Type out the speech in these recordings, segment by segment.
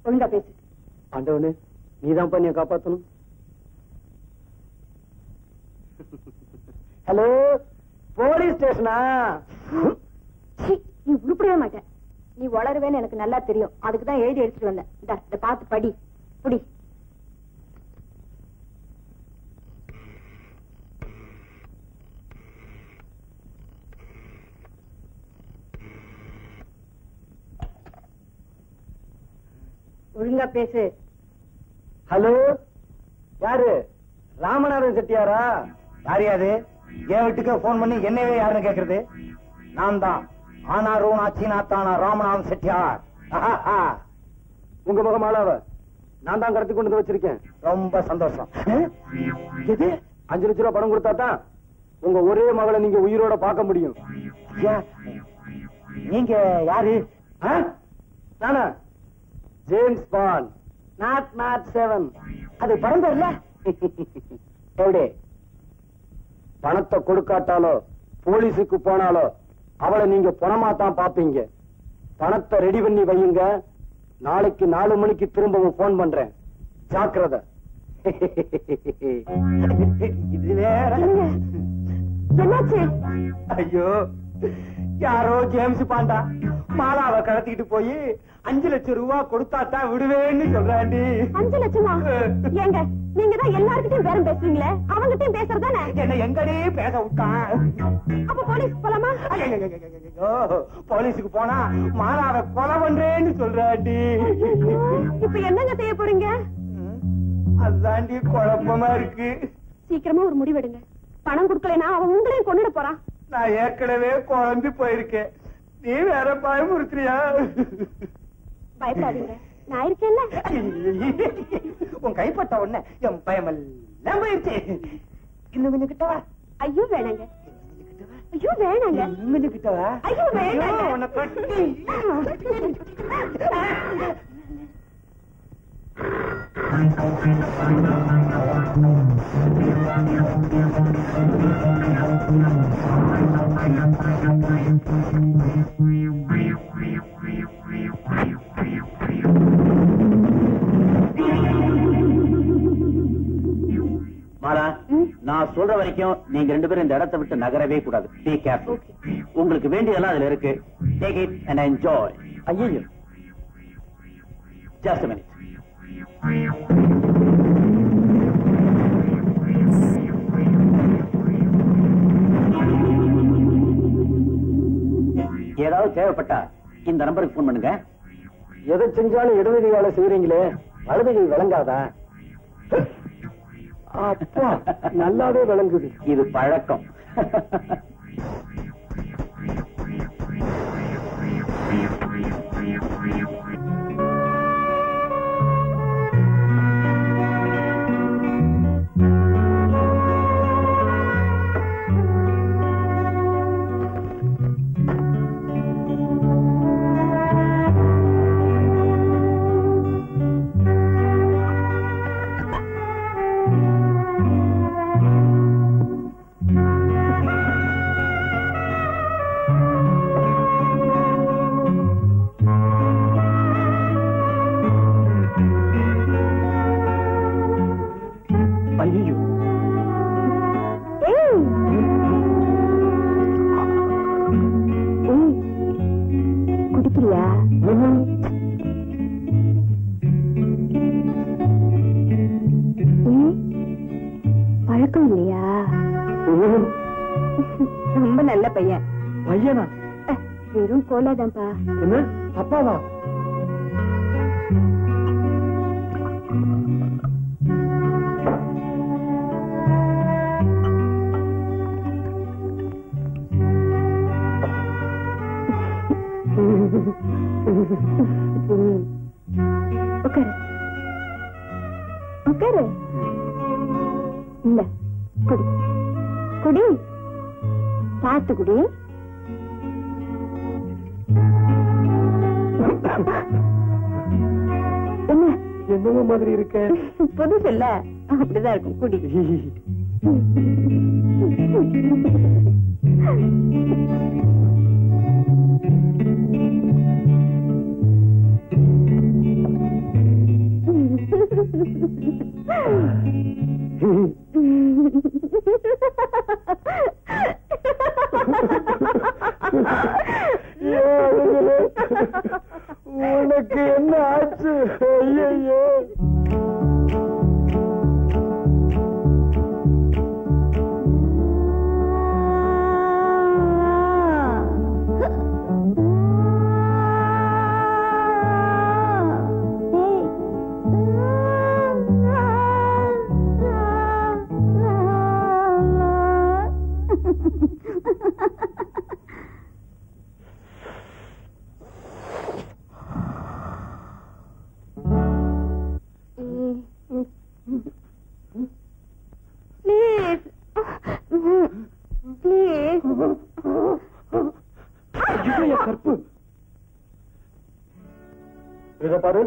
ஒழுங்கா பேசு. ஆண்டவனே, நீதான் பண்ணிய காப்பாத்தணும். ஹலோ, போலீஸ் ஸ்டேஷனா? நீ உருப்படவே மாட்டேன். நீ வளருவேன்னு எனக்கு நல்லா தெரியும். அதுக்குதான் எழுதி எடுத்துட்டு வந்தேன். இதை பார்த்து படி. புடி. ஒழுங்கா பேசு. ஹலோ, யாரு? ராமநாதன் செட்டியாரா? யாரையாது? என் வீட்டுக்கு போன் பண்ணி என்னவே யாருன்னு கேக்குறது? நான் தான் ஆனாரும் ஆச்சினாத்தானா ராமநாதன் செட்டியார். உங்க முகமாலாவ நான் தான் கடத்தி கொண்டு வந்து வச்சிருக்கேன். ரொம்ப சந்தோஷம். எது? 5 லட்சம் ரூபாய் பணம் கொடுத்தா தான் உங்க ஒரே மகளை நீங்க உயிரோட பார்க்க முடியும். நீங்க யாரு? நானா? James bond. நாட் 7. அது படம் இல்ல? எப்படி? பணத்தை கொடுக்காட்டாலோ போலீஸுக்கு போனாலோ அவளை நீங்க பணமா தான் பாப்பீங்க. பணத்தை ரெடி பண்ணி வையுங்க. நாளைக்கு 4 மணிக்கு திரும்பவும் போன் பண்றேன். ஜாக்கிரதை. இது வேற. என்னாச்சு? ஐயோ, யாரோ ஜேம்ஸ் பாண்டா மாலாவை கடத்திட்டு போய் 5 லட்சம் ரூபாய் கொடுத்தா தான் விடுவேன்னு சொல்றாண்டி. 5 லட்சமா? ஏங்க, நீங்க தான் எல்லார்கிட்டயும் பேரம் பேசுவீங்களே, அவங்கிட்டயும் பேசுறதானே? என்ன எங்கடி பேச விட்டான்? அப்ப போலீஸ் போலாமா? போலீஸுக்கு போனா மாலாவை கொலை பண்றேன்னு சொல்றாண்டி. இப்ப என்னங்க செய்ய போறீங்க? அதுதாண்டி குழப்பமா இருக்கு. சீக்கிரமா ஒரு முடிவெடுங்க. பணம் கொடுக்கலனா அவன் உங்களையும் கொண்டுட போறான். நான் ஏற்கனவே குழம்பி போயிருக்கேன். நீ வேற பயமுறுத்துறியா? பயப்படாதீங்க, நான் இருக்கேன்ல. உன் கைப்பட்ட உடனே என் பயமெல்லாம் போயிருச்சு. இன்னும் கொஞ்சம் கிட்டவா? ஐயோ வேணாங்க. ஐயோ வேணாங்க. கொஞ்சம் கிட்டவா? ஐயோ வேணாங்க. உன்னை கட்டி. மாலா, நான் சொல்ற வரைக்கும் நீங்க 2 பேரும் இந்த இடத்தை விட்டு நகரவே கூடாது. Be careful. உங்களுக்கு வேண்டியதெல்லாம் அதுல இருக்கு. Take it and enjoy. ஐயோ, Just a minute. ஏதாவது தேவைப்பட்டா இந்த நம்பருக்கு போன் பண்ணுங்க. எதை செஞ்சாலும் இடதுகை வேலை செய்யறீங்களே, வலதுகை விளங்காதா? அப்பா, நல்லாவே விளங்குது. இது பழக்கம். பழக்கம் இல்லையா? ரொம்ப நல்ல பையன். பையனா? வெறும் கோலாதான்ப்பா. என்ன அப்பாவா? உட்காரு உட்காரு. இல்ல குடி குடி, பார்த்து குடி. என்ன என்னவோ மாதிரி இருக்க? புதுசு இல்ல, அப்படிதான் இருக்கும். குடி. உனக்கு என்ன ஆச்சு? ஐயோ இத பாரு,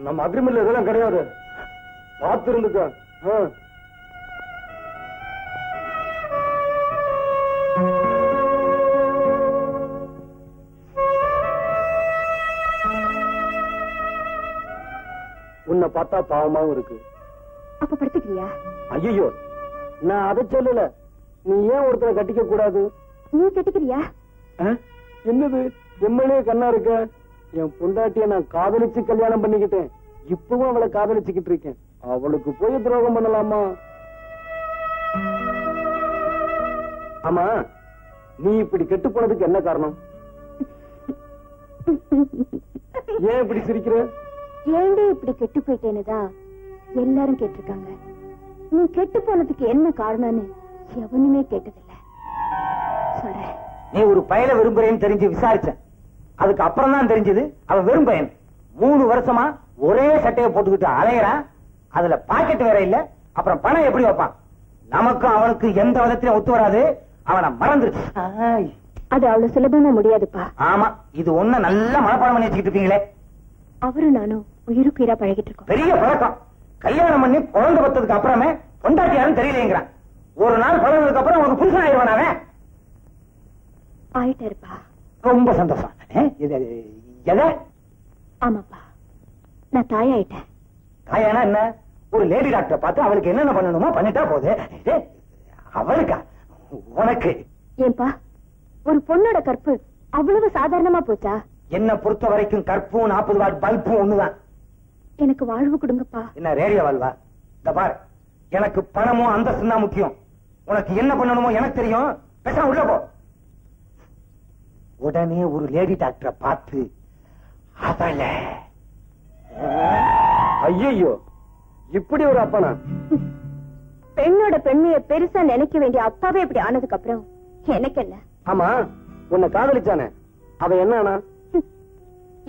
நம்ம அக்ரிமெண்ட்ல இதெல்லாம் கிடையாது. பார்த்து இருந்துக்க. உன்னை பார்த்தா பாவமாவும் இருக்கு. அப்ப படுத்துக்கிறியா? ஐயோ, நான் அதை சொல்லல. நீ ஏன் ஒருத்தரை கட்டிக்க கூடாது? நீ கட்டிக்கிறியா? என்னது எம்எல்ஏ கண்ணா இருக்க? என் பொண்டாட்டிய நான் காதலிச்சு கல்யாணம் பண்ணிக்கிட்டேன். இப்பவும் அவளை காதலிச்சுக்கிட்டு இருக்கேன். அவளுக்கு போய் துரோகம் பண்ணலாமா? ஆமா, நீ இப்படி கெட்டு போனதுக்கு என்ன காரணம்? ஏன் இப்படி சிரிக்கிற? ஏண்டே இப்படி கெட்டு போயிட்டேன்னுதான் எல்லாரும் கேட்டிருக்காங்க. நீ கெட்டு போனதுக்கு என்ன காரணம்னு எவனுமே கேட்டதில்லை. சொல்றேன். நீ ஒரு பயல விரும்புறேன்னு தெரிஞ்சு விசாரிச்சேன். அதுக்கு அப்புறம் தான் தெரிஞ்சது அவன் வெறும் பையன். 3 வருஷமா ஒரே சட்டையை போட்டுக்கிட்டு அலையறான். அதுல பாக்கெட் வேற இல்ல. அப்புறம் பணம் எப்படி வைப்பான்? நமக்கும் அவனுக்கு எந்த விதத்திலும் ஒத்து வராது. அவனை மறந்துருச்சு. அது அவ்வளவு சுலபமா முடியாதுப்பா. ஆமா, இது ஒண்ணு நல்ல மனப்பாடம் பண்ணி வச்சுக்கிட்டு இருப்பீங்களே. அவரும் நானும் உயிருக்கு உயிரா பழகிட்டு இருக்கோம். பெரிய பழக்கம். கல்யாணம் பண்ணி குழந்தை பத்ததுக்கு அப்புறமே பொண்டாட்டி யாரும் தெரியலங்கிறான். ஒரு நாள் பழகினதுக்கு அப்புறம் உனக்கு புருஷன் ஆயிடுவானே. ஆயிட்டாருப்பா. ரொம்ப சந்தோஷம். ஆமாப்பா, நான் தாயாயிட்டேன். தாயானா என்ன? ஒரு லேடி டாக்டரை பார்த்து அவளுக்கு என்னென்ன பண்ணணுமோ பண்ணிட்டா போகுது. அவளுக்கா? உனக்கு? ஏன்பா, ஒரு பொண்ணோட கற்பு அவ்வளவு சாதாரணமா போச்சா? என்ன பொறுத்த வரைக்கும் கற்பும் 40 வாட் பல்பும் ஒண்ணுதான். எனக்கு வாழ்வு கொடுங்கப்பா. என்ன ரேடியோ வாழ்வா? இந்த பாரு, எனக்கு பணமும் அந்தஸ்து தான் முக்கியம். உனக்கு என்ன பண்ணணுமோ எனக்கு தெரியும். பேசாம உள்ள போ. உடனே ஒரு லேடி டாக்டரை பார்த்து அவள. ஐயோ, இப்படி ஒரு அப்பனா? பெண்ணோட பெண்மைய பெருசா நினைக்க வேண்டிய அப்பாவே இப்படி ஆனதுக்கு அப்புறம் எனக்கு என்ன? ஆமா, உன்னை காதலிச்சானே, அவன் என்ன ஆனா?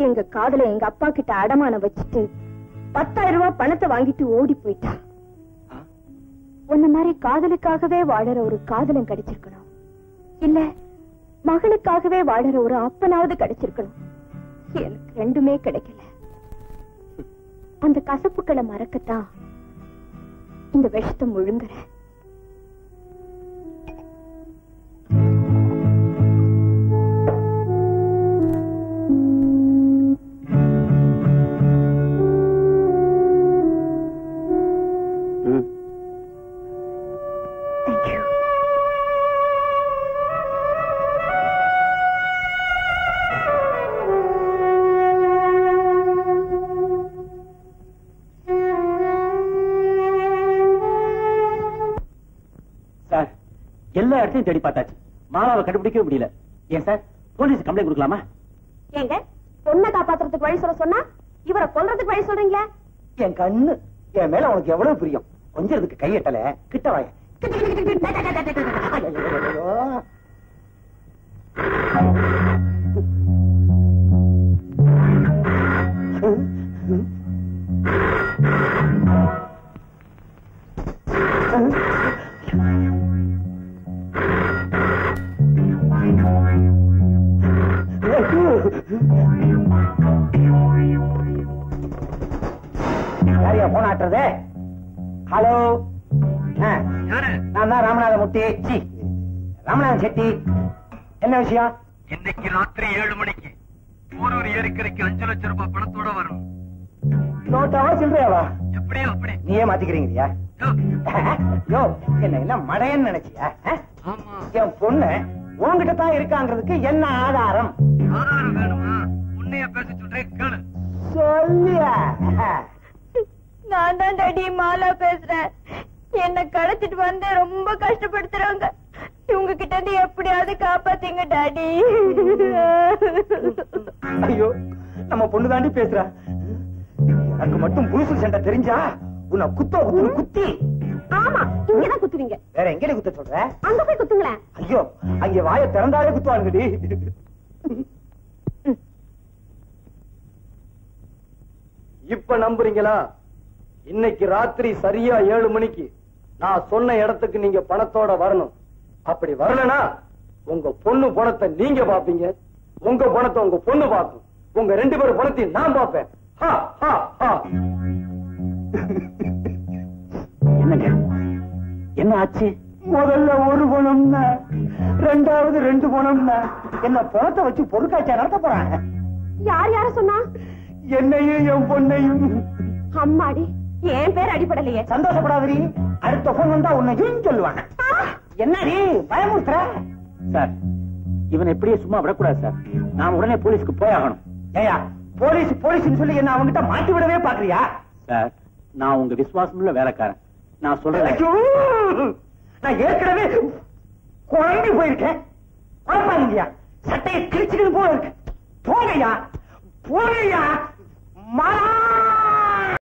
எங்க காதல எங்க அப்பா கிட்ட அடமானம் வச்சுட்டு 10,000 ரூபாய் பணத்தை வாங்கிட்டு ஓடி போயிட்டான். உன்ன மாதிரி காதலுக்காகவே வாழற ஒரு காதலன் கிடைச்சிருக்கணும். இல்ல மகளுக்காகவே வாழற ஒரு அப்பனாவது கிடைச்சிருக்கணும். எனக்கு ரெண்டுமே கிடைக்கல. அந்த கசப்புக்களை மறக்கத்தான் இந்த விஷத்தை முழுங்குறேன். எல்லா இடத்தையும் தேடி பார்த்தாச்சு. மாலாவை கண்டுபிடிக்கவே முடியல. ஏன் சார், போலீஸ் கம்ப்ளைண்ட் கொடுக்கலாமா? ஏங்க, பொண்ணை காப்பாத்துறதுக்கு வழி சொல்ல சொன்னா இவரை கொல்றதுக்கு வழி சொல்றீங்களா? என் கண்ணு, என் மேல உனக்கு எவ்வளவு பிரியம். கொஞ்சம் இதுக்கு கையட்டல. கிட்ட வாய. யாரையா போன் ஆட்டுறது? ஹலோ, நான் தான் ராமநாத முட்டி. ராமநாதன் செட்டி. என்ன விஷயம்? இன்னைக்கு ராத்திரி 7 மணிக்கு போரூர் ஏரிக்கரைக்கு 5 லட்சம் ரூபாய் பணத்தோட வரும். நோட்டாவா சில்லறையாவா? எப்படியோ அப்படி. நீயே மாத்திக்கிறீங்கயா? யோ, என்ன மடையன்னு நினைச்சியா? என் பொண்ணு உன்கிட்ட தான் இருக்காங்கிறதுக்கு என்ன ஆதாரம்? ஆதாரம் வேணுமா? உன்னைய பேச சொல்றேன் கேளு. சொல்லியா? நான் தான் டாடி மாலா பேசுறேன். என்ன கடத்திட்டு வந்து ரொம்ப கஷ்டப்படுத்துறாங்க. இவங்க கிட்ட இருந்து எப்படியாவது காப்பாத்தீங்க டாடி. ஐயோ, நம்ம பொண்ணு தாண்டி பேசுறா. எனக்கு மட்டும் புதுசு சண்டை தெரிஞ்சா உன்னை குத்தி. ஆமா, இங்கதான் குத்துவீங்க. வேற எங்கடி குத்த சொல்ற? அங்க போய் குத்துங்களேன். ஐயோ, அங்க வாயை திறந்தாலே குத்துவாங்கடி. இப்ப நம்புறீங்களா? இன்னைக்கு ராத்திரி சரியா 7 மணிக்கு நான் சொன்ன இடத்துக்கு நீங்க பணத்தோட வரணும். அப்படி வரலனா உங்க பொண்ணு பணத்தை நீங்க பாப்பீங்க, உங்க பணத்தை உங்க பொண்ணு பாக்கும், உங்க 2 பேரும் பணத்தையும் நான் பாப்பேன். என்னங்க என்ன ஆச்சு? முதல்ல ஒரு பணம்னா, ரெண்டாவது 2 பணம்னா, என்ன பணத்தை வச்சு பொருட்காட்சியா நடத்த போறாங்க. யார் யார சொன்னா? என்னையும் என் பொண்ணையும். அம்மாடி, என் பேர் அடிப்படலையே. சந்தோஷப்படாதீ, அடுத்த போன் வந்தா உன்னை சொல்லுவாங்க. என்னடி பயமுறுத்துற? சார், இவனை எப்படியே சும்மா விடக்கூடாது சார். நான் உடனே போலீஸ்க்கு போய் ஆகணும். ஏயா, போலீஸ் சொல்லி என்ன அவங்கிட்ட மாட்டி விடவே பாக்குறியா? சார், நான் உங்க விசுவாசமுள்ள வேலைக்காரன். நான் சொல்றேன். நான் ஏற்கனவே குழம்பி போயிருக்கேன். குழப்பாங்கய்யா, சட்டையை கிழிச்சுட்டு போல இருக்கு. போங்கய்யா, மாலா.